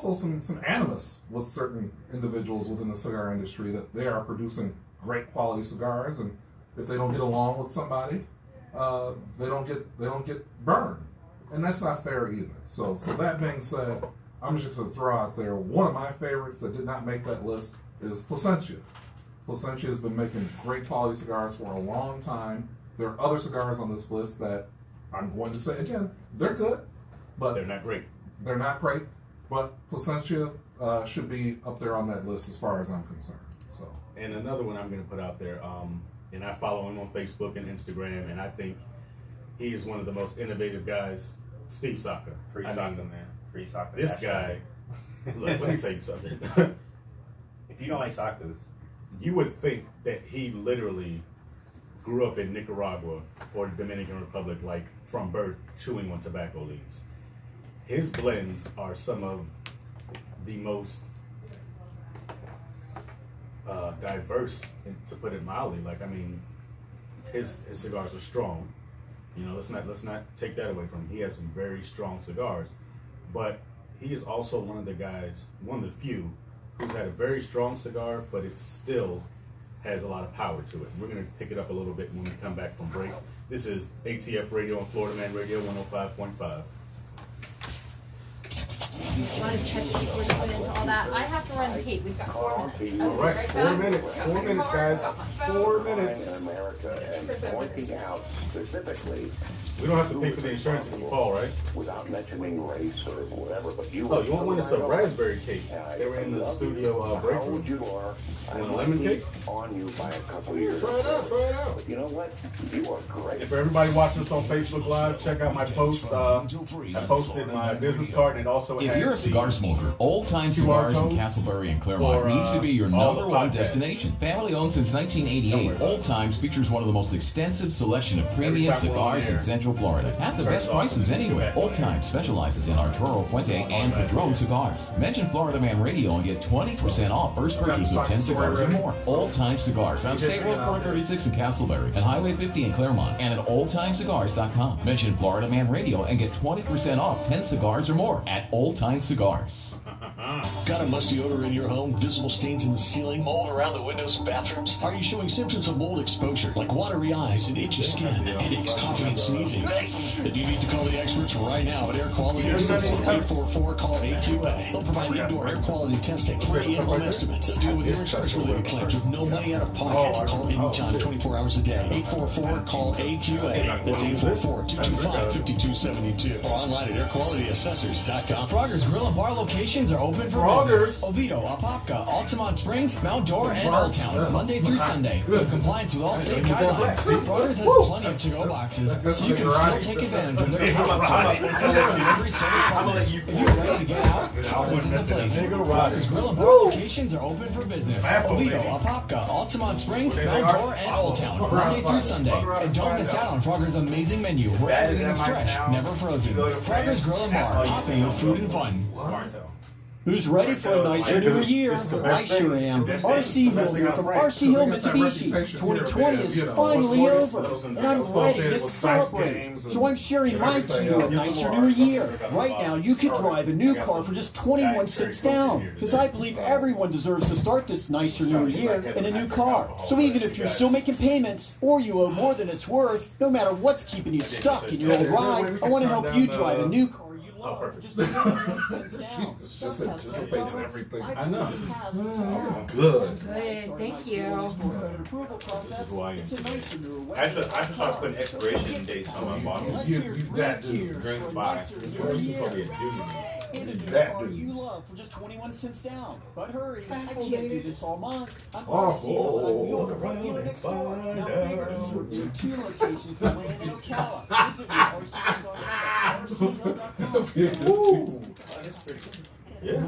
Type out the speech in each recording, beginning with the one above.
Also some animus with certain individuals within the cigar industry that they are producing great quality cigars, and if they don't get along with somebody, they don't get burned, and that's not fair either. So that being said, I'm just going to throw out there one of my favorites that did not make that list is Placentia. Placentia has been making great quality cigars for a long time. There are other cigars on this list that I'm going to say again, they're good, but they're not great. They're not great, but Placentia should be up there on that list as far as I'm concerned. So, and another one I'm going to put out there, and I follow him on Facebook and Instagram, and I think he is one of the most innovative guys. Steve Saka, Free Saka, man. Free Saka. This guy. Look, let me tell you something. If you don't like Sakas, you would think that he literally grew up in Nicaragua or the Dominican Republic, like from birth, chewing on tobacco leaves. His blends are some of the most diverse, to put it mildly. Like, I mean, his cigars are strong. You know, let's not take that away from him. He has some very strong cigars, but he is also one of the guys, one of the few, who's had a very strong cigar, but it still has a lot of power to it. We're going to pick it up a little bit when we come back from break. This is ATF Radio and Florida Man Radio 105.5. A lot of touches before we put into all that. I have to run the heat. We've got 4 minutes. All right, 4 minutes. 4 minutes, guys. 4 minutes. In America and pointing out specifically. We don't have to pay for the insurance if you fall, right? Without mentioning race or whatever, but you. Oh, you want one that's a raspberry cake? They were in the studio breakthrough. You are. And a lemon cake? On you by a couple of years. Try it out. Try it out. But you know what? You are great. And for everybody watching us on Facebook Live, check out my post. I posted my business card, and it also if has you're a cigar smoker, Old Time Cigars in Castleberry and Claremont needs to be your number one destination. Family owned since 1988, Old Times features one of the most extensive selection of premium cigars in Central Florida at the best prices anywhere. Old Time specializes in Arturo Puente and Padron cigars. Mention Florida Man Radio and get 20% off first purchase of 10 cigars or more. Old Time Cigars on State Road 436 in Castleberry and Highway 50 in Claremont, and at oldtimecigars.com. Mention Florida Man Radio and get 20% off 10 cigars or more at Old Time Cigars. Got a musty odor in your home? Visible stains in the ceiling? Mold around the windows and bathrooms? Are you showing symptoms of mold exposure, like watery eyes and itchy skin, headaches, coughing, and sneezing? Then you need to call the experts right now at Air Quality Assessors. 844-CALL-AQA. They'll provide indoor air quality testing, free in-home estimates. They'll deal with your insurance-related claims with no money out of pocket. Call anytime, 24 hours a day. 844-CALL-AQA. That's 844-225-5272. Or online at airqualityassessors.com. Frogger's Grill and Bar locations are open for business. Oviedo, Apopka, Altamont Springs, Mount Dora, and Old Town. Monday through Sunday. With compliance with all state guidelines. Frogger's has plenty of to-go boxes, so you can still take advantage of their take-out service and fill their delivery service partners. If you're ready to get out, Frogger's is the place. Frogger's Grill and Bar locations are open for business. Oviedo, Apopka, Altamont Springs, Mount Dora, and Old Town. Monday through Sunday. And don't miss out on Frogger's amazing menu, where everything is fresh, never frozen. Frogger's Grill and Bar, hopping with food and fun. Who's ready for a nicer new year? I sure am. RC Hill here from RC Hill Mitsubishi. 2020 is finally over, and I'm ready to celebrate. So I'm sharing my key to a nicer new year. Right now, you can drive a new car for just 21 cents down, because I believe everyone deserves to start this nicer new year in a new car. So even if you're still making payments, or you owe more than it's worth, no matter what's keeping you stuck in your old ride, I want to help you drive a new car. Just anticipates everything. I know. Good. Good, thank you. This is who I am. I should start putting expiration dates on my bottle. That dude. Drink by. That dude you love for just 21 cents down. But hurry, I can't do this all month. I'm RC right here next door. Now there's 2 locations for Land and Ocala. Visit me at rc.com. That's pretty good. Yeah.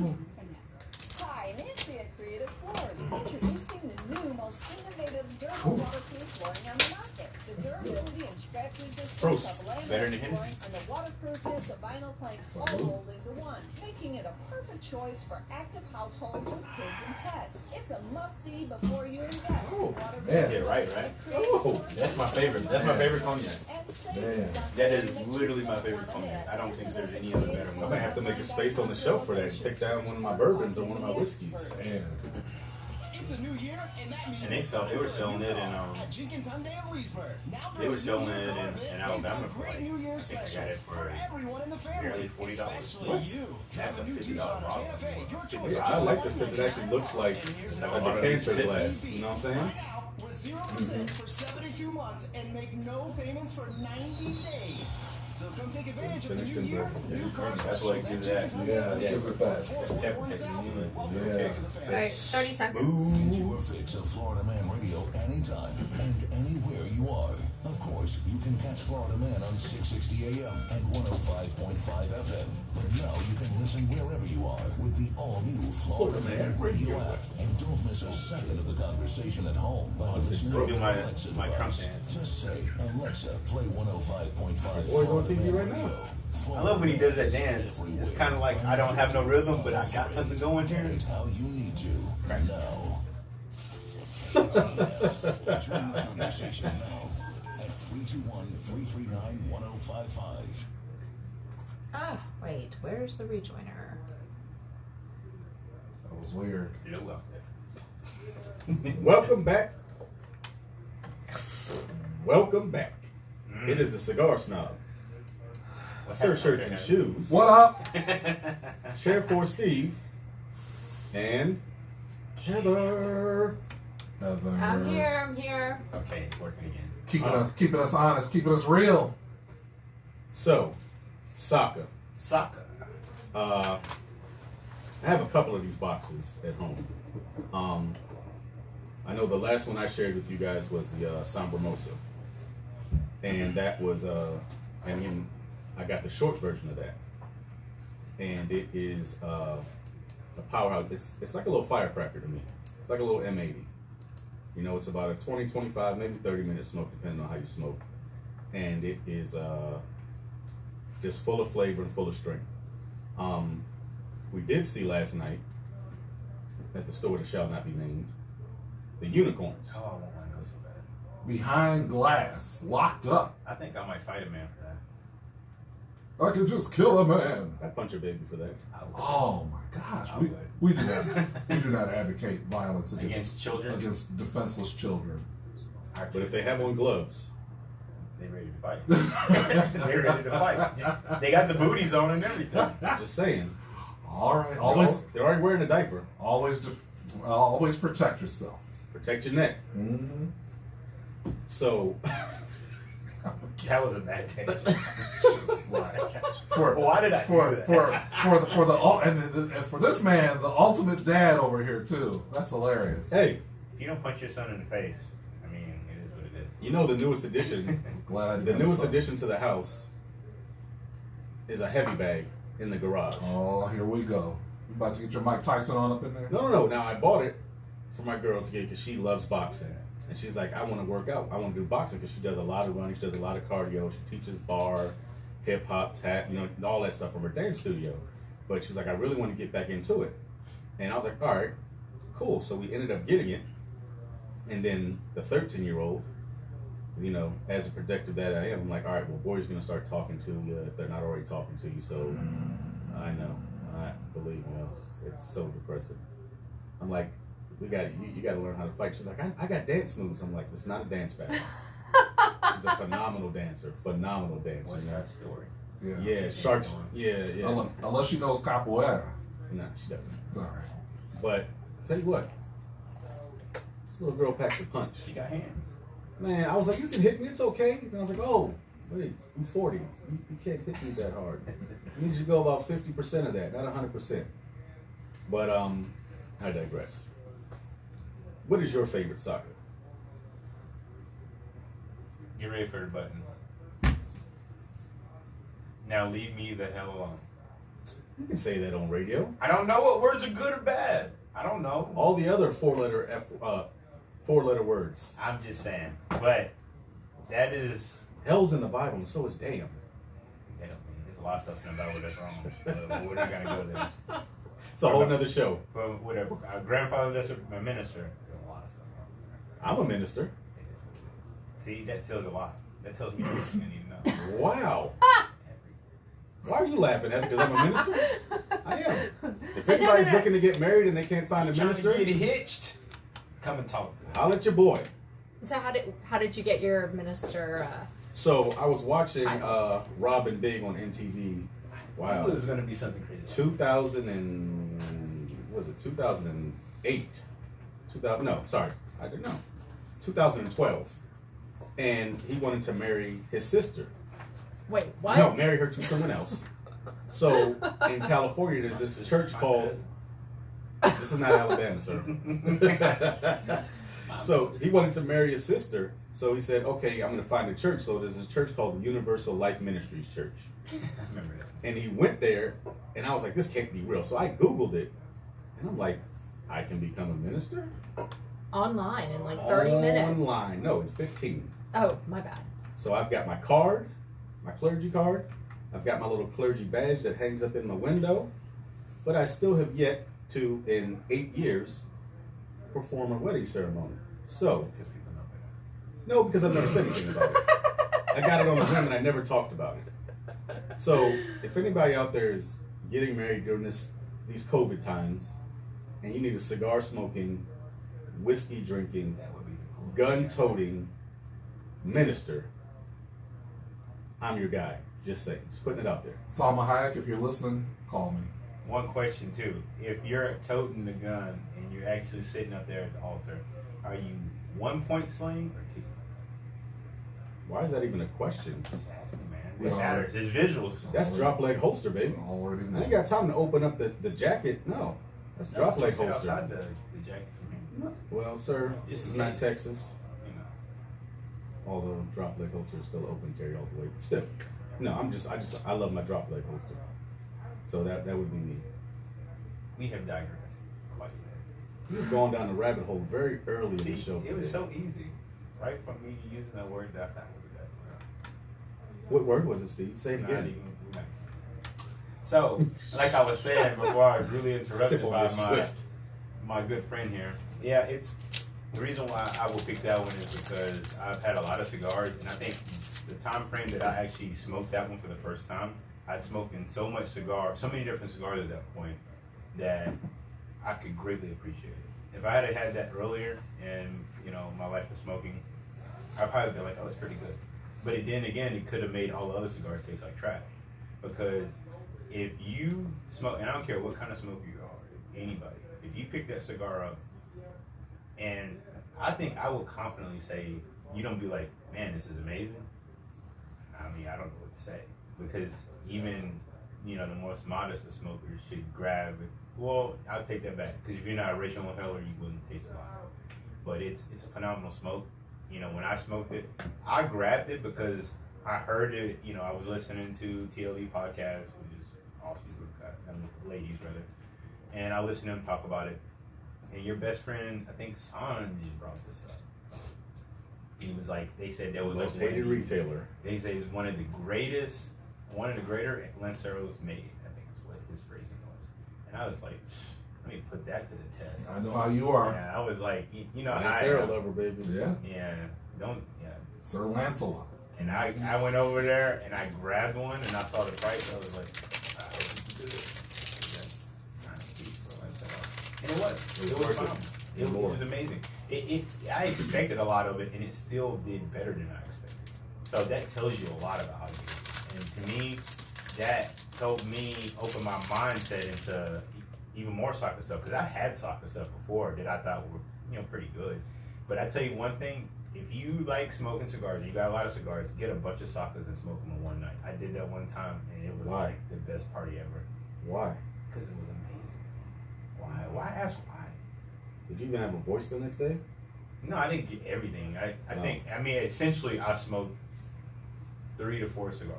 Hi, Nancy at Creative Floors, introducing the new, most innovative durable waterproof flooring on the market. The durability and scratch resistance Prost. of laminate Better than flooring and the waterproofness of vinyl planks all rolled into one, making it a perfect choice for active households with kids and pets. It's a must-see before you invest in waterproof. man. Yeah, right. Oh, that's my favorite. That's my favorite cognac. That is literally my favorite cognac. I don't think there's any other better one. I might have to make a space on the shelf for that and take down one of my bourbons or one of my whiskeys. Man. It's a new year, and that means And they were selling it in at Jenkins Hyundai of Leesburg. Now they were selling it Caravan, in Alabama for great like, New Year I think I got it specials for everyone in the family. barely $40. Especially What? you. That's a Drive new $50 Tucson or bottle. Santa Fe, your choice. I like this because it actually looks like a decanter glass. You know what I'm saying? Right now, with 0% for 72 months and make no payments for 90 days. So come take advantage of the new year, new car That's what it gives that. Yeah, it gives it that. Yeah. Alright, 30 seconds. Get your fix of Florida Man Radio anytime and anywhere you are. Of course, you can catch Florida Man on 660 AM and 105.5 FM. But now you can listen wherever you are with the all-new Florida Man Radio app. And don't miss a second of the conversation at home by listening to my Alexa Trump device. dance. Just say, Alexa, play 105.5 Boys on Florida TV Man right Radio. now. I love when he does that dance. It's kind of like I don't have no rhythm, but I got something going here. It's how you need to. Now. Join the conversation now at 321-339-1055. Ah, wait, where's the rejoiner? That was weird. Welcome back. Welcome back. It is the Cigar Snob. Sir Shirts and Shoes. What up? Chair for Steve. And Heather. I'm here, I'm here. Okay, it's working again. Keeping us honest, keeping us real. So, soccer. Soccer. I have a couple of these boxes at home. I know the last one I shared with you guys was the Sombremosa. And that was, I got the short version of that. And it is a powerhouse. It's like a little firecracker to me. It's like a little M80. You know, it's about a 20, 25, maybe 30-minute smoke, depending on how you smoke. And it is just full of flavor and full of strength. We did see last night at the store that shall not be named, the unicorns. Oh, I want one of those so bad. Behind glass, locked up. I think I might fight a man for that. I could just kill a man. I'd punch a baby for that. Oh my gosh, we do not advocate violence against children, against defenseless children. But if they have on gloves, they ready to fight. They're ready to fight. They got the booties on and everything. Just saying. All right, always. They're already wearing a diaper. Always protect yourself. Protect your neck. Mm-hmm. So. That was a bad take. Why did I do that? For this man, the ultimate dad over here too. That's hilarious. Hey, if you don't punch your son in the face, I mean, it is what it is. You know the newest addition. The newest addition to the house is a heavy bag in the garage. Oh, here we go. You about to get your Mike Tyson on up in there? No. Now I bought it for my girl to get because she loves boxing. And she's like, I want to work out. I want to do boxing because she does a lot of running. She does a lot of cardio. She teaches bar, hip hop, tap, all that stuff from her dance studio. But she's like, I really want to get back into it. And I was like, all right, cool. So we ended up getting it. And then the 13-year-old, as a protective dad I am, I'm like, all right, well, boy's going to start talking to you if they're not already talking to you. So I know. I believe me. It's so depressing. I'm like, you got to learn how to fight. She's like, I got dance moves. I'm like, it's not a dance battle. She's a phenomenal dancer. What's that story? Yeah, sharks. Yeah. Unless she knows capoeira. No, she doesn't. All right. But tell you what, this little girl packs a punch. She got hands. Man, I was like, you can hit me. It's okay. And I was like, oh, wait, I'm 40. You can't hit me that hard. You need to go about 50% of that, not 100%. But I digress. What is your favorite soccer? Get ready for the button. Now leave me the hell alone. You can say that on radio. I don't know what words are good or bad. I don't know. All the other four-letter words. I'm just saying. But That is... Hell's in the Bible, and so is damn. There's a lot of stuff in the Bible that's wrong. We're not going to go there. It's a whole nother show. From whatever. Our grandfather that's a minister, there's a lot of stuff wrong there. I'm a minister. See, that tells a lot. That tells me everything I need to know. Wow. Why are you laughing at it? Because I'm a minister? I am. If anybody's looking to get married and they can't find a minister, get hitched. Come and talk to them. I'll let your boy. So how did you get your minister? So I was watching Robin Big on MTV. Wow. It was going to be something crazy. 2008. 2012. And he wanted to marry his sister. Wait, what? No, marry her to someone else. So in California, there's this church called. This is not Alabama, sir. So he wanted to marry his sister. So he said, "Okay, I'm going to find a church." So there's a church called the Universal Life Ministries Church. I remember that. And he went there, and I was like, "This can't be real." So I Googled it, and I'm like, "I can become a minister?" Online in like 30 minutes. Online, no, in 15. Oh, my bad. So I've got my card, my clergy card. I've got my little clergy badge that hangs up in my window, but I still have yet to, in 8 years, perform a wedding ceremony. So, no, because I've never said anything about it. I got it on the whim and I never talked about it. So, if anybody out there is getting married during these COVID times, and you need a cigar smoking, whiskey drinking, gun toting minister, I'm your guy. Just saying, just putting it out there. Salma Hayek, if you're listening, call me. One question too: if you're toting the gun and you're actually sitting up there at the altar, are you 1 point sling or 2? Why is that even a question? Just asking, man. It matters. It's visuals. That's drop leg holster, baby. Already. I ain't got time to open up the jacket. No, that's drop leg holster. Outside the jacket for me. Well, sir, this is not Texas. Although drop leg holster is still open carry all the way. But still, no, I love my drop leg holster. So that would be me. We have digressed quite a bit. You've gone down the rabbit hole very early in the show. It was so easy, right? From me using that word that I thought was the best. What word was it, Steve? Say it again. So, like I was saying before, I was really interrupted by my good friend here. Yeah, it's the reason why I will pick that one is because I've had a lot of cigars, and I think the time frame that I actually smoked that one for the first time, I'd smoked in so many different cigars at that point that I could greatly appreciate it. If I had had that earlier in my life of smoking, I'd probably be like, oh, it's pretty good. But it could have made all the other cigars taste like trash. Because if you smoke, and I don't care what kind of smoker you are, anybody, if you pick that cigar up, and I think I will confidently say, you don't be like, man, this is amazing. I mean, I don't know what to say. Because even, the most modest of smokers should grab it. Well, I'll take that back. Because if you're not a racial inhaler, you wouldn't taste a lot. But it's a phenomenal smoke. When I smoked it, I grabbed it because I heard it, I was listening to TLE podcast, which is awesome group, ladies rather. And I listened to them talk about it. And your best friend, I think San just brought this up. He was like, they said there was most hated retailer. They say it's one of the greater Lanceros made. I think is what his phrasing was. And I was like, let me put that to the test. I know how you are. Yeah, I was like, Lancero lover, baby. Yeah. Yeah. Sir Lancelot. And I went over there and I grabbed one and I saw the price. I was like, that's kind of steep for Lancero. And it was phenomenal. It was amazing. I expected a lot of it, and it still did better than I expected. So that tells you a lot about how you do it. And to me, that helped me open my mindset into even more soccer stuff. Because I had soccer stuff before that I thought were, pretty good. But I tell you one thing, if you like smoking cigars, you got a lot of cigars, get a bunch of sockers and smoke them in one night. I did that one time, and it was like the best party ever. Why? Because it was amazing. Why? Why ask why? Did you even have a voice the next day? No, I didn't get everything. I think, essentially, I smoked 3 to 4 cigars.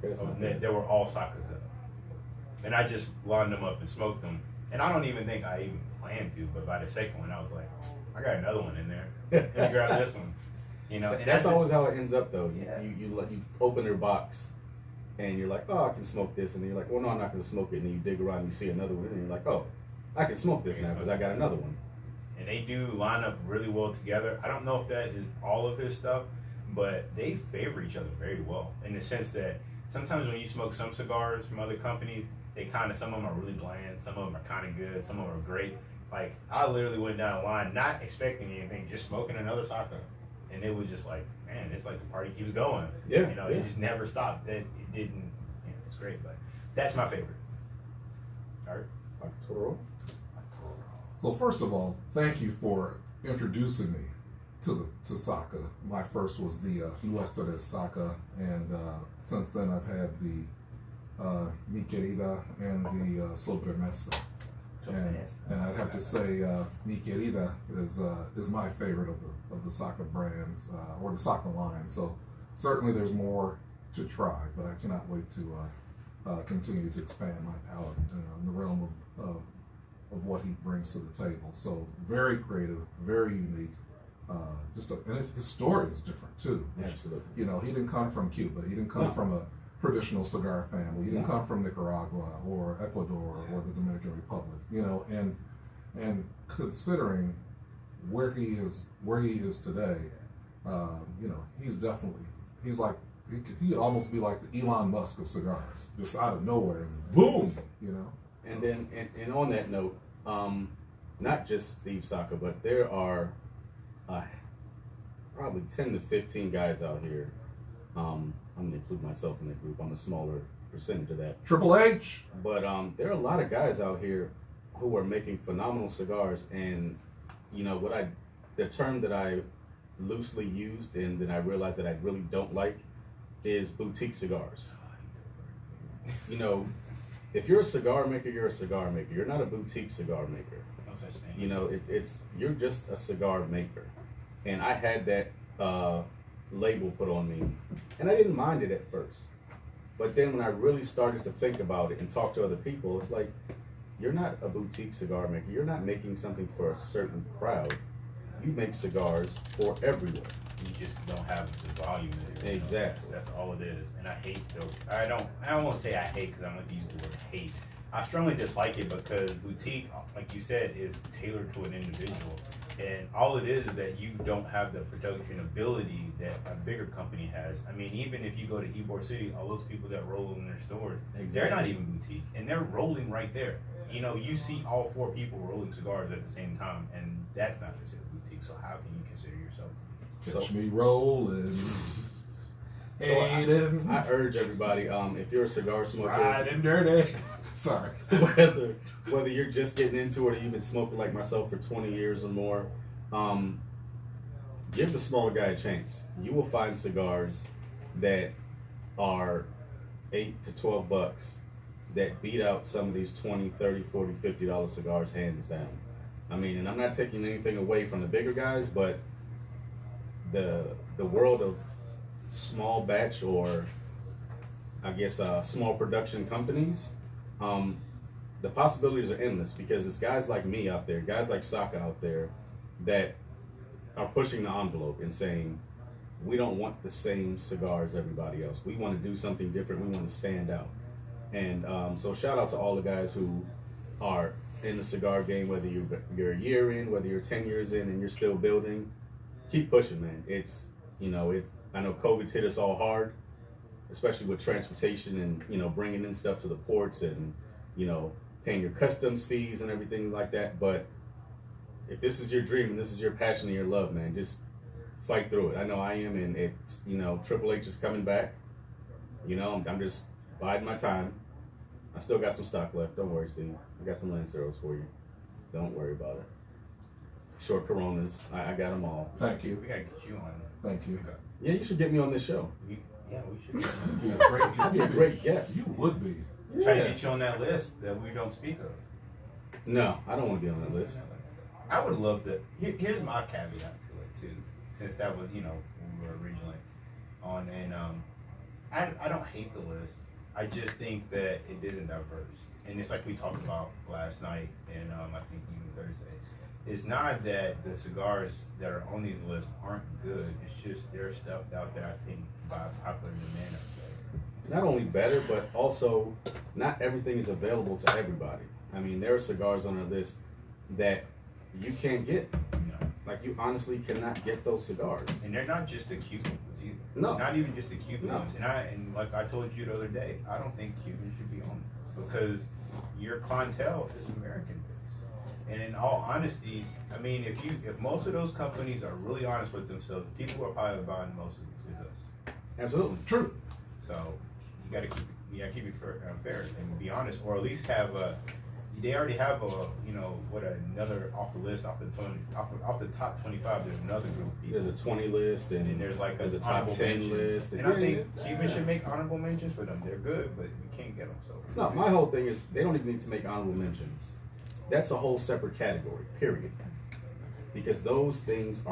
Okay, they were all sockers up. And I just lined them up and smoked them. And I don't even think I even planned to, but by the second one, I was like, I got another one in there. Let me grab this one. You know, and that's always how it ends up, though. Yeah. You open their box, and you're like, oh, I can smoke this, and then you're like, well, no, I'm not going to smoke it. And then you dig around, and you see another one, and you're like, oh, I can smoke this now because I got another one. And they do line up really well together. I don't know if that is all of his stuff, but they favor each other very well in the sense that sometimes when you smoke some cigars from other companies, some of them are really bland, some of them are kind of good, some of them are great. Like, I literally went down the line not expecting anything, just smoking another Saka. And it was just like, man, it's like the party keeps going. Yeah. You know, it just never stopped. It didn't, it's great, but that's my favorite. All right. So first of all, thank you for introducing me to Saka. My first was the Nuestra de Saka, and since then I've had the Mi Querida and the Sobremesa. And I'd have to say Mi Querida is my favorite of the Saka brands or the Saka line. So certainly there's more to try, but I cannot wait to continue to expand my palate in the realm of what he brings to the table. So very creative, very unique. And his story is different too. Absolutely. You know, he didn't come from Cuba. He didn't come from a traditional cigar family. He didn't come from Nicaragua or Ecuador or the Dominican Republic. You know, and considering where he is today, you know, he's like he could almost be like the Elon Musk of cigars, just out of nowhere, boom, you know. And then, and on that note, not just Steve Saka, but there are probably 10 to 15 guys out here. I'm going to include myself in the group. I'm a smaller percentage of that. Triple H. But there are a lot of guys out here who are making phenomenal cigars. And, you know, the term that I loosely used and that I realized that I really don't like is boutique cigars. You know, if you're a cigar maker, you're a cigar maker. You're not a boutique cigar maker. No such thing. You know, you're just a cigar maker. And I had that label put on me, and I didn't mind it at first. But then when I really started to think about it and talk to other people, it's like, you're not a boutique cigar maker. You're not making something for a certain crowd. You make cigars for everyone. You just don't have the volume in it. Exactly. That's all it is. And I hate I don't want to say I hate because I'm going to use the word hate. I strongly dislike it because boutique, like you said, is tailored to an individual. And all it is that you don't have the production ability that a bigger company has. I mean, even if you go to Ybor City, all those people that roll in their stores, they're not even boutique. And they're rolling right there. You know, you see all four people rolling cigars at the same time, and that's not considered boutique. So how can you consider yourself? Catch me rolling. So I urge everybody, if you're a cigar smoker, right and dirty. Sorry. whether you're just getting into it or you've been smoking like myself for 20 years or more, give the smaller guy a chance. You will find cigars that are $8 to $12 that beat out some of these $20, $30, $40, $50 cigars hands down. I mean, and I'm not taking anything away from the bigger guys, but the world of small batch or I guess small production companies, the possibilities are endless because it's guys like me out there, guys like Saka out there that are pushing the envelope and saying, we don't want the same cigar as everybody else. We want to do something different. We want to stand out. And so shout out to all the guys who are in the cigar game, whether you're a year in, whether you're 10 years in and you're still building. Keep pushing, man. I know COVID's hit us all hard, especially with transportation and, bringing in stuff to the ports and, paying your customs fees and everything like that. But if this is your dream and this is your passion and your love, man, just fight through it. I know I am, and it's, Triple H is coming back. I'm just biding my time. I still got some stock left. Don't worry, Steve. I got some Lanceros for you. Don't worry about it. Short Coronas. I got them all. Thank you. We gotta get you on. Thank you. Yeah, you should get me on this show. We should. You'd be a great guest. You would be. Try to get you on that list that we don't speak of. No, I don't want to be on that list. I would love to. Here's my caveat to it too, since that was when we were originally on. And I don't hate the list. I just think that it isn't diverse. And it's like we talked about last night, and I think even Thursday, it's not that the cigars that are on these lists aren't good. It's just there's stuff out there, I think, by popular demand. Not only better, but also not everything is available to everybody. I mean, there are cigars on our list that you can't get. No. Like, you honestly cannot get those cigars. And they're not just the Cuban ones either. No. Not even just the Cuban No. ones. And like I told you the other day, I don't think Cubans should be on it because your clientele is American based. And in all honesty, I mean, if most of those companies are really honest with themselves, the people who are probably buying most of these is us. Absolutely. True. So you gotta keep it fair and be honest, or at least have a. They already have another off the list, off the top 25. There's another group of people. There's a 20 list, and there's like a top 10 list. And I think Cubans should make honorable mentions for them. They're good, but you can't get them. So no, my whole thing is they don't even need to make honorable mentions. That's a whole separate category, period. Because those things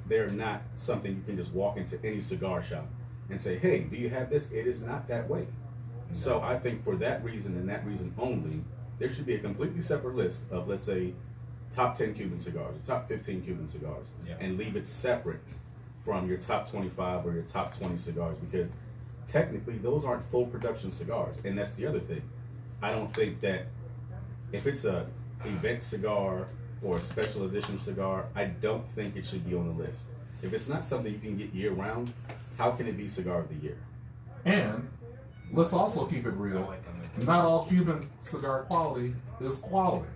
they're not something you can just walk into any cigar shop and say, hey, do you have this? It is not that way. So I think for that reason and that reason only, there should be a completely separate list of, let's say, top 10 Cuban cigars, or top 15 Cuban cigars, and leave it separate from your top 25 or your top 20 cigars, because technically those aren't full production cigars. And that's the other thing. I don't think that if it's a event cigar or a special edition cigar, I don't think it should be on the list. If it's not something you can get year round, how can it be cigar of the year? And let's also keep it real. Not all Cuban cigar quality is quality.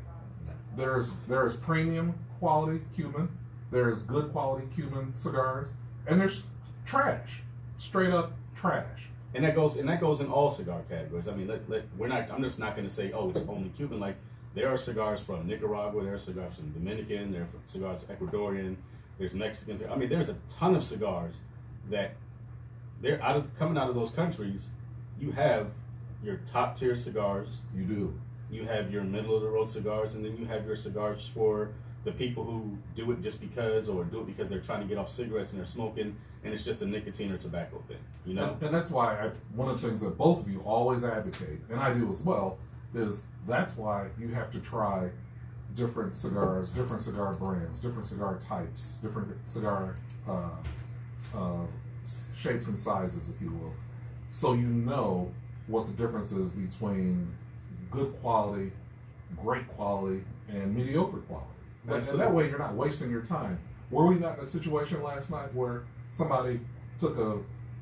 There is premium quality Cuban, there's good quality Cuban cigars, and there's trash, straight up trash. And that goes in all cigar categories. I mean, I'm just not going to say, oh, it's only Cuban. Like, there are cigars from Nicaragua, there are cigars from Dominican, there are cigars Ecuadorian, there's Mexican. I mean, there's a ton of cigars that they're coming out of those countries. You have your top tier cigars. You do. You have your middle of the road cigars, and then you have your cigars for the people who do it just because, or do it because they're trying to get off cigarettes and they're smoking, and it's just a nicotine or tobacco thing, you know? And that's why one of the things that both of you always advocate, and I do as well, is that's why you have to try different cigars, different cigar brands, different cigar types, different cigar shapes and sizes, if you will, so you know what the difference is between good quality, great quality, and mediocre quality. And that way you're not wasting your time. Were we not in a situation last night where somebody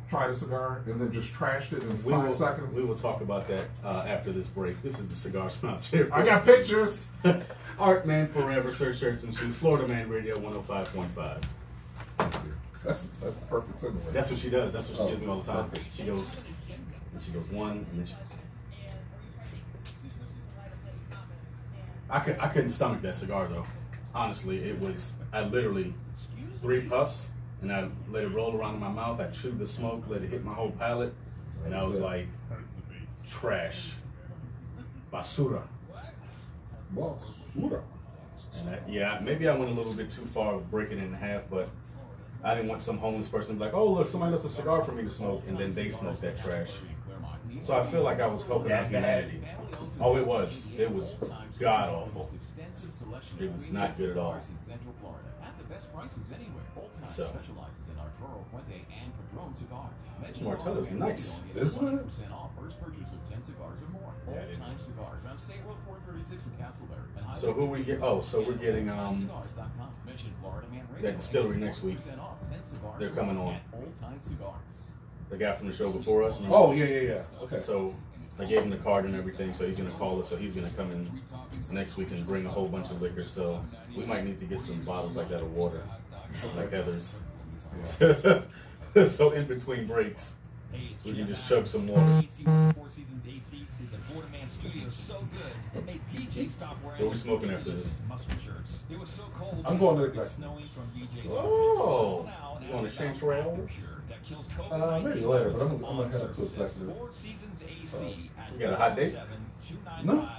tried a cigar and then just trashed it in 5 seconds? We will talk about that after this break. This is the Cigar Snob Chair. I got pictures. Art Man Forever, Search Shirts and Shoes, Florida Man Radio 105.5. That's perfect anyway. That's what she does. That's what she gives me all the time. Perfect. She goes one, and then I couldn't stomach that cigar though. Honestly, I literally 3 puffs and I let it roll around in my mouth. I chewed the smoke, let it hit my whole palate, and I was like, trash. Basura. Basura. And maybe I went a little bit too far with breaking it in half, but I didn't want some homeless person to be like, oh look, somebody left a cigar for me to smoke, and then they smoked that trash. So I feel like I was helping out humanity. Oh, it was god awful. It was not good at all. So this Martello's nice, isn't it? So who we get? Oh, so we're getting that distillery next week. They're coming on. The guy from the show before us. Oh yeah. Okay. So I gave him the card and everything, so he's gonna call us. So he's gonna come in next week and bring a whole bunch of liquor. So we might need to get some bottles like that of water, like Heather's. Yeah. So in between breaks, we can just chug some water. What are we smoking after this? I'm going to the guy. Oh, you going to Chanterelle? Maybe later, but I'm going to head up to executive. You got a hot date? No.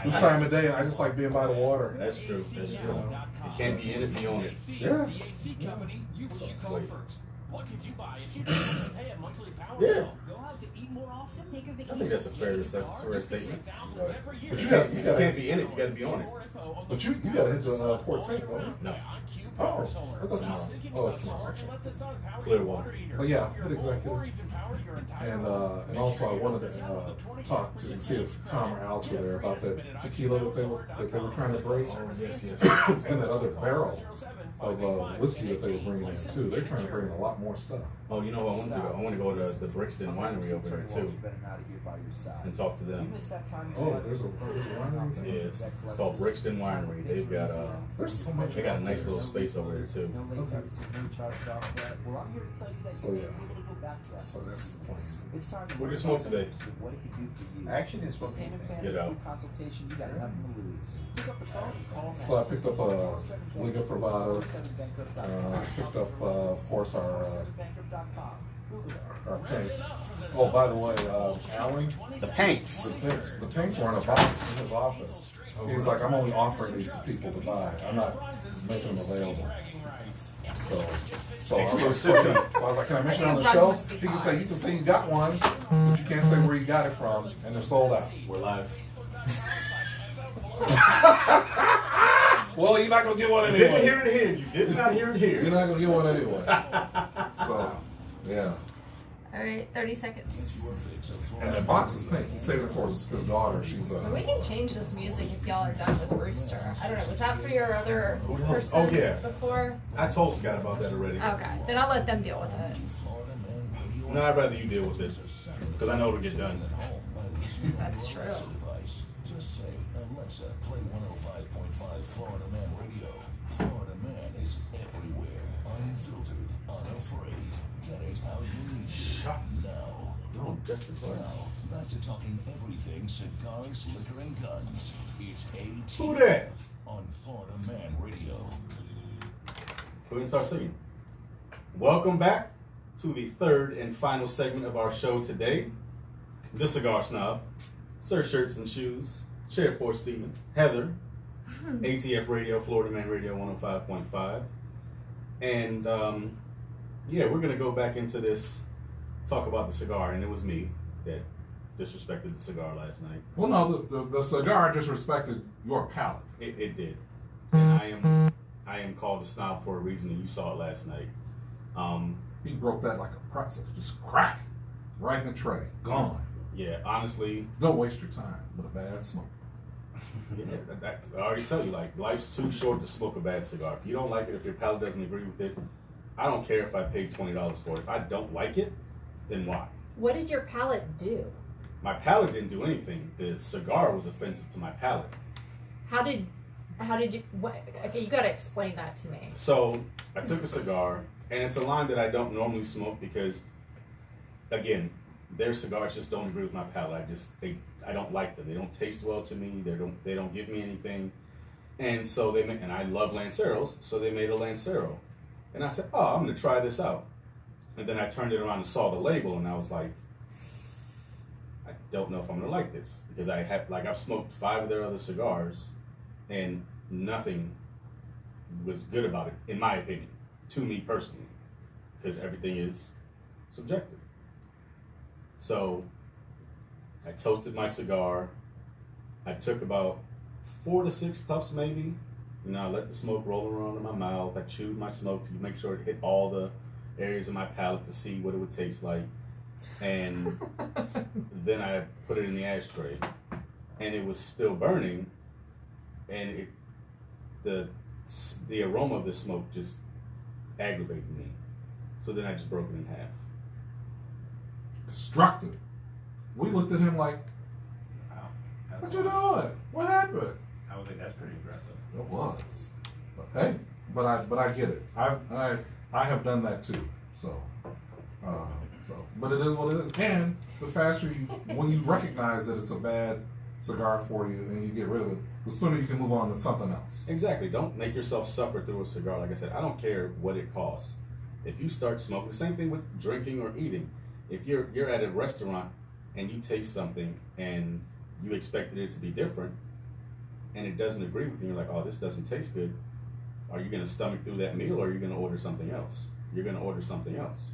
This time of day, I just like being by the water. That's true. That's true. You can't be in it, be on it. Yeah. What could you buy if you didn't pay a monthly power Yeah. bill? Go out to eat more often? Take a I vacation. think that's a fair statement. But You can't be in it. You got to be on it. But you got to hit the Port St. though. No. Oh, I thought tomorrow. Oh, it's tomorrow. Clearwater. But yeah, hit executive. And also I wanted to talk to see if Tom or Alex were there about that tequila that they were trying to break. Oh, yes. And that other barrel of whiskey that they were bringing in too. They're trying to bring in a lot more stuff. Oh, you know what I want to go? I want to go to the Brixton Winery over there too and talk to them. Oh, there's a winery. Yeah, it's called Brixton Winery. They've got there's so much. they got a nice little space over there too. Okay. So yeah. So that's the plan. What you smoke today? I actually didn't smoke anything. Get out. So I picked up a Liga Privada. Picked up, of course, our pinks. Oh, by the way, Alan, The Panks. the pinks were in a box in his office. He was like, I'm only offering these to people to buy. I'm not making them available. So I was like, can I mention it on the show? He can say, you got one, but you can't say where you got it from, and they're sold out. We're live. Well, you're not gonna get one You anyway. didn't hear it here. You did not hear it here. You're not gonna get one anyway. So, yeah. All right, 30 seconds. And the box is pink. He's saving it for his daughter. She's We can change this music if y'all are done with Rooster. I don't know. Was that for your other person Oh, yeah. before? I told Scott about that already. Okay, then I'll let them deal with it. No, I'd rather you deal with this because I know it'll get done. That's true. Just say, Alexa, play 105.5 Florida Man Radio. Florida Man is everywhere. Unfiltered, unafraid. Get it how you need it. Now. No, just the play. Now, back to talking everything cigars, liquor, and guns. It's ATF Who that? on Florida Man Radio. We're going to start singing. Welcome back to the third and final segment of our show today. The Cigar Snob, Sir Shirts and Shoes, Chair 4 Steven, Heather, ATF Radio, Florida Man Radio 105.5. And yeah, we're going to go back into this, talk about the cigar. And it was me that disrespected the cigar last night. well, no, the cigar disrespected your palate. It did. And I am called a snob for a reason, and you saw it last night. He broke that like a pretzel, just crack, right in the tray, gone. Yeah, honestly, Don't waste your time with a bad smoke. yeah, I already tell you, like, life's too short to smoke a bad cigar. If you don't like it, if your palate doesn't agree with it, I don't care if I paid $20 for it. If I don't like it, then why? What did your palate do? My palate didn't do anything. The cigar was offensive to my palate. How did you? What, okay, you got to explain that to me. So I took a cigar, and it's a line that I don't normally smoke because, again, their cigars just don't agree with my palate. I don't like them. They don't taste well to me. They don't give me anything. And so and I love Lanceros, so they made a Lancero. And I said, oh, I'm gonna try this out. And then I turned it around and saw the label, and I was like, I don't know if I'm gonna like this because I've smoked 5 of their other cigars, and nothing was good about it, in my opinion, to me personally, because everything is subjective. So I toasted my cigar. I took about 4 to 6 puffs maybe. You know, I let the smoke roll around in my mouth. I chewed my smoke to make sure it hit all the areas of my palate to see what it would taste like. And then I put it in the ashtray. And it was still burning. And the aroma of the smoke just aggravated me. So then I just broke it in half. Destructive. We looked at him like, Wow. what you doing? What happened? I would think that's pretty aggressive. It was. But hey, but I get it. I have done that too. So but it is what it is. And the faster when you recognize that it's a bad cigar for you and you get rid of it, the sooner you can move on to something else. Exactly. Don't make yourself suffer through a cigar. Like I said, I don't care what it costs. If you start smoking, same thing with drinking or eating. If you're at a restaurant and you taste something and you expected it to be different and it doesn't agree with you, you're like, oh, this doesn't taste good. Are you going to stomach through that meal or are you going to order something else? you're gonna order something else.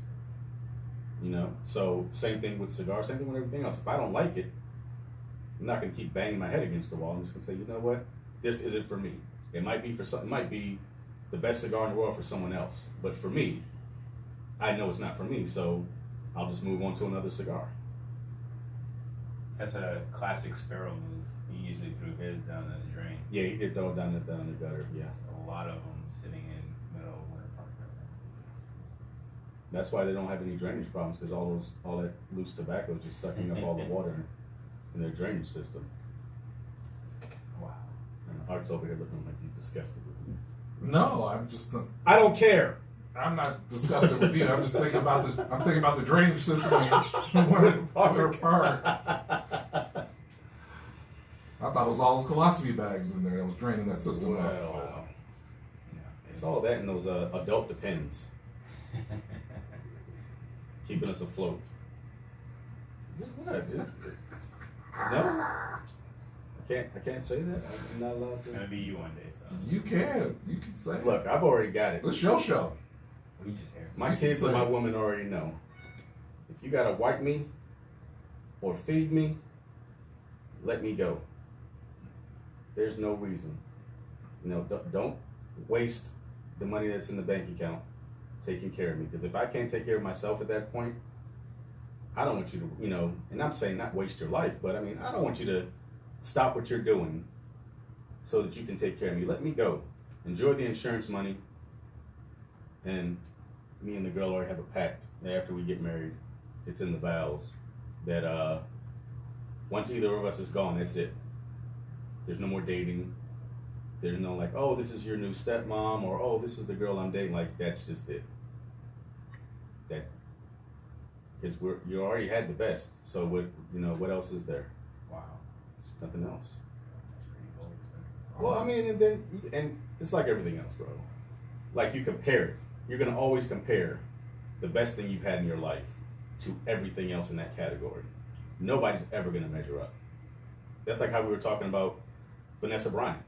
You know, so same thing with cigars, same thing with everything else. If I don't like it, I'm not gonna keep banging my head against the wall. I'm just gonna say, you know what, this isn't for me. It might be for something. It might be the best cigar in the world for someone else, but for me, I know it's not for me. So I'll just move on to another cigar. That's a classic Sparrow move. He usually threw his down in the drain. Yeah, he did throw it down the gutter. Yeah, there's a lot of them sitting in middle of Winter Park right now. That's why they don't have any drainage problems, because all that loose tobacco is just sucking up all the water in their drainage system. Wow. And Art's over here looking like he's disgusted with me. No, I'm just. I don't care. I'm not disgusted with you. I'm just thinking about the drainage system in Winter Park. I thought it was all those colostomy bags in there that was draining that system out. Wow. Yeah, it's all that and those adult Depends. Keeping us afloat. What? No? I can't say that. I'm not allowed to. It's gonna be you one day, so. You can say it. Look, I've already got it. It's your show. We just hear it. My kids and my woman already know. If you gotta wipe me or feed me, let me go. There's no reason. You know, don't waste the money that's in the bank account taking care of me. Because if I can't take care of myself at that point, I don't want you to, you know, and I'm saying not waste your life, but I mean, I don't want you to stop what you're doing so that you can take care of me. Let me go. Enjoy the insurance money. And me and the girl already have a pact that after we get married, it's in the vows that once either of us is gone, that's it. There's no more dating. There's no like, oh, this is your new stepmom, or oh, this is the girl I'm dating. Like, that's just it. That because you already had the best. So what else is there? Wow. There's nothing else. That's pretty bold, sir. Well, I mean, and it's like everything else, bro. Like you compare it. You're gonna always compare the best thing you've had in your life to everything else in that category. Nobody's ever gonna measure up. That's like how we were talking about Vanessa Bryant.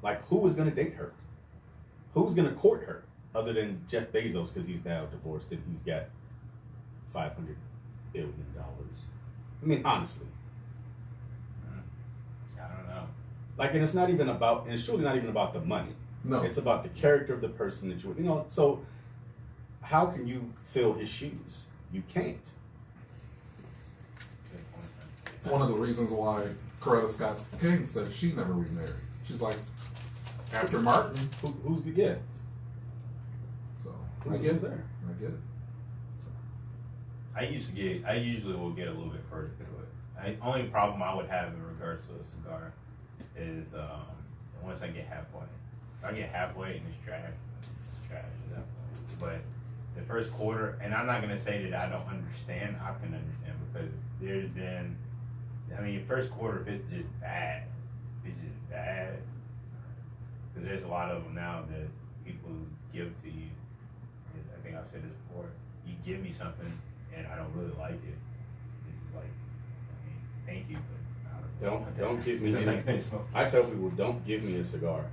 Like, who was gonna date her? Who's gonna court her other than Jeff Bezos, because he's now divorced and he's got $500 billion. I mean, honestly. I don't know. Like, and it's truly not even about the money. No. It's about the character of the person that you know, so how can you fill his shoes? You can't. It's one of the reasons why Coretta Scott King said she never remarried. She's like, after Martin, who's the yeah? So I get it. I get it. So. I usually will get a little bit further through it. Only problem I would have in regards to a cigar is once I get halfway. If I get halfway and it's trash at that point. But the first quarter, and I'm not gonna say that I don't understand. I can understand because there's been, I mean, first quarter if it's just bad, because there's a lot of them now that people give to you. I think I've said this before. You give me something and I don't really like it. This is like, I mean, thank you, but don't give me anything. I tell people, don't give me a cigar.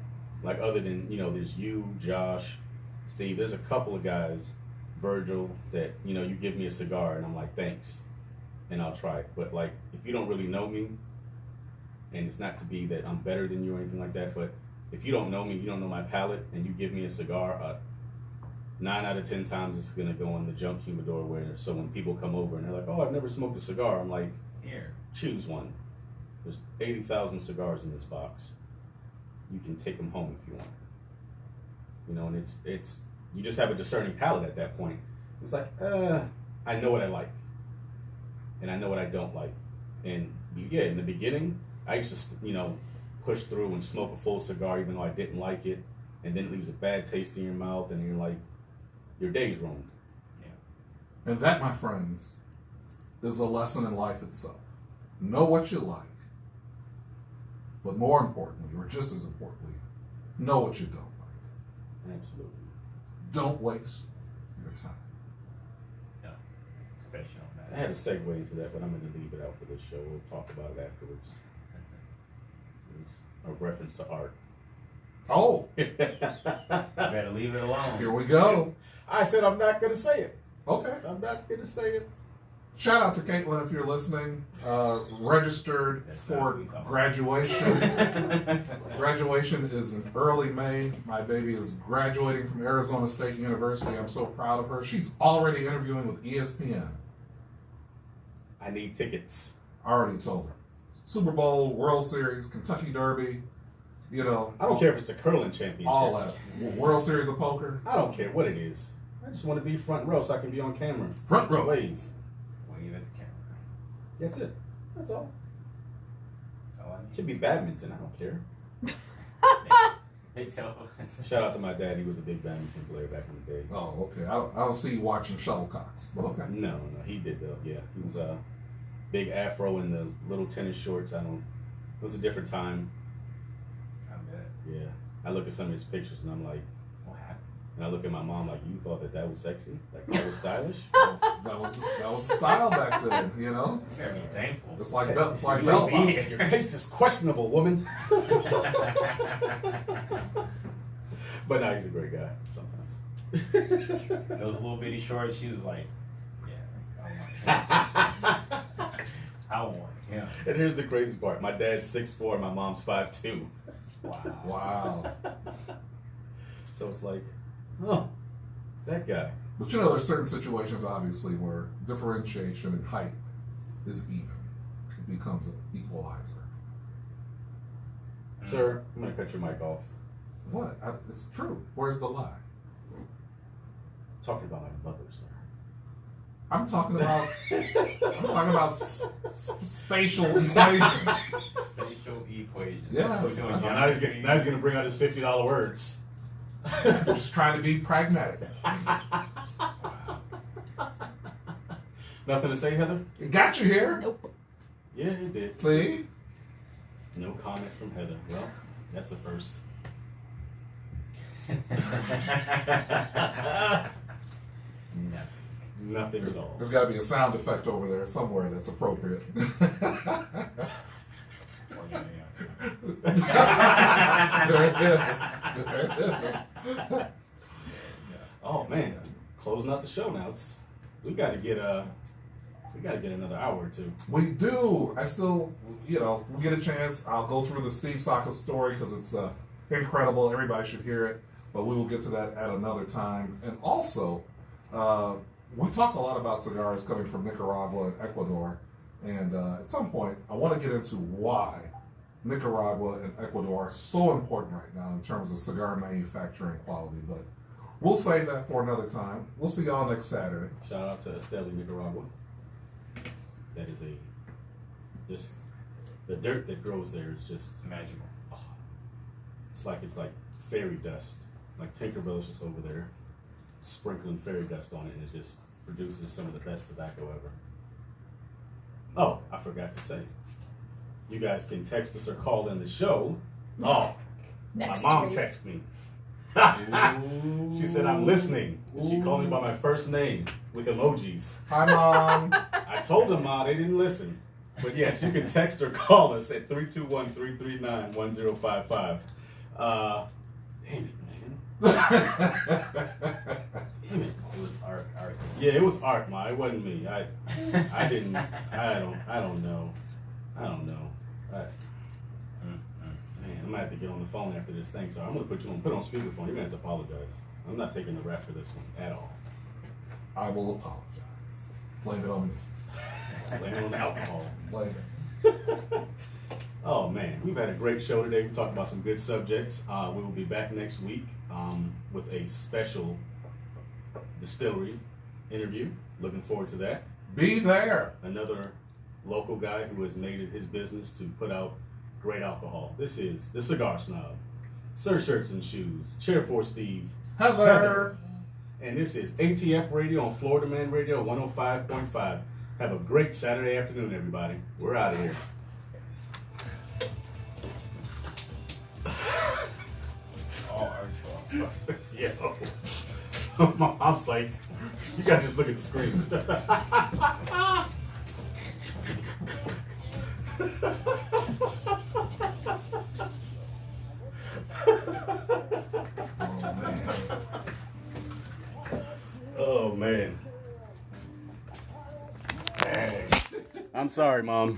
Like, other than, there's you, Josh, Steve. There's a couple of guys, Virgil, that, you give me a cigar and I'm like, thanks, and I'll try it. But like, if you don't really know me, and it's not to be that I'm better than you or anything like that, but if you don't know me, you don't know my palate, and you give me a cigar, 9 out of 10 times it's gonna go in the junk humidor. So when people come over and they're like, oh, I've never smoked a cigar, I'm like, here, choose one. There's 80,000 cigars in this box. You can take them home if you want. And it's you just have a discerning palate at that point. It's like, I know what I like, and I know what I don't like. And yeah, in the beginning, I used to, push through and smoke a full cigar even though I didn't like it, and then it leaves a bad taste in your mouth, and you're like, your day's ruined. Yeah. And that, my friends, is a lesson in life itself. Know what you like, but more importantly, or just as importantly, know what you don't like. Absolutely. Don't waste your time. Yeah, especially on that. I had a segue into that, but I'm going to leave it out for this show. We'll talk about it afterwards. It was a reference to art. Oh. Better leave it alone. Here we go. I said I'm not going to say it. Okay. I'm not going to say it. Shout out to Caitlin if you're listening. Registered for graduation. Graduation is in early May. My baby is graduating from Arizona State University. I'm so proud of her. She's already interviewing with ESPN. I need tickets. I already told her. Super Bowl, World Series, Kentucky Derby, you know. I don't care if it's the curling championships. All that. World Series of Poker. I don't care what it is. I just want to be front row so I can be on camera. Front row. Wave. Wave at the camera. That's it. That's all. Should be badminton. I don't care. They tell. Shout out to my dad. He was a big badminton player back in the day. Oh, okay. I don't see you watching shuttlecocks, but okay. No. He did though. Yeah, he was a big afro in the little tennis shorts. It was a different time. I bet. Yeah. I look at some of his pictures and I'm like, what happened? And I look at my mom like, you thought that was sexy? Like that was stylish? That was the style back then, you know? You gotta be thankful. It's like Your taste is questionable, woman. But no, he's a great guy sometimes. Those little bitty shorts, she was like, yes, I want him. And here's the crazy part. My dad's 6'4", my mom's 5'2". Wow. So it's like, oh, that guy. But you know, there's certain situations, obviously, where differentiation in height is even. It becomes an equalizer. Sir, I'm going to cut your mic off. What? It's true. Where's the lie? Talking about my mother, sir. I'm talking about spatial equation. Spatial equation. Yes. Now he's gonna bring out his $50 words. Just trying to be pragmatic. Nothing to say, Heather? It got you here. Nope. Yeah, it did. See? No comments from Heather. Well, that's a first. Nothing at all. There's got to be a sound effect over there somewhere that's appropriate. There it is. There it is. Oh man, closing out the show now. We got to get another hour or two. We do. I still, we get a chance. I'll go through the Steve Saka story because it's incredible. Everybody should hear it. But we will get to that at another time. And also, we talk a lot about cigars coming from Nicaragua and Ecuador. And at some point, I want to get into why Nicaragua and Ecuador are so important right now in terms of cigar manufacturing quality. But we'll save that for another time. We'll see y'all next Saturday. Shout out to Esteli, Nicaragua. That is the dirt that grows there is just magical. Oh, it's like fairy dust. Like Tinkerbell's just over there sprinkling fairy dust on it, and it just produces some of the best tobacco ever. Oh, I forgot to say, you guys can text us or call in the show. Oh, my mom texted me. She said, I'm listening. And she called me by my first name with emojis. Hi, Mom. I told them, Ma, they didn't listen. But yes, you can text or call us at 321-339-1055. Damn it, man. Damn it. It was Art. Yeah, it was Art, Ma. It wasn't me. I don't know. Man, I'm gonna have to get on the phone after this thing, so I'm gonna put on speakerphone. You're gonna have to apologize. I'm not taking the rap for this one at all. I will apologize. Blame it on me. Blame it on the alcohol. Blame it. Oh man, we've had a great show today. We talked about some good subjects. We will be back next week with a special distillery interview. Looking forward to that. Be there. Another local guy who has made it his business to put out great alcohol. This is the Cigar Snob, Sir Shirts and Shoes, Chair 4 Steve, Heather. And this is ATF Radio on Florida Man Radio 105.5. Have a great Saturday afternoon, everybody. We're out of here. Yeah. I was like, you gotta just look at the screen. man. I'm sorry, Mom.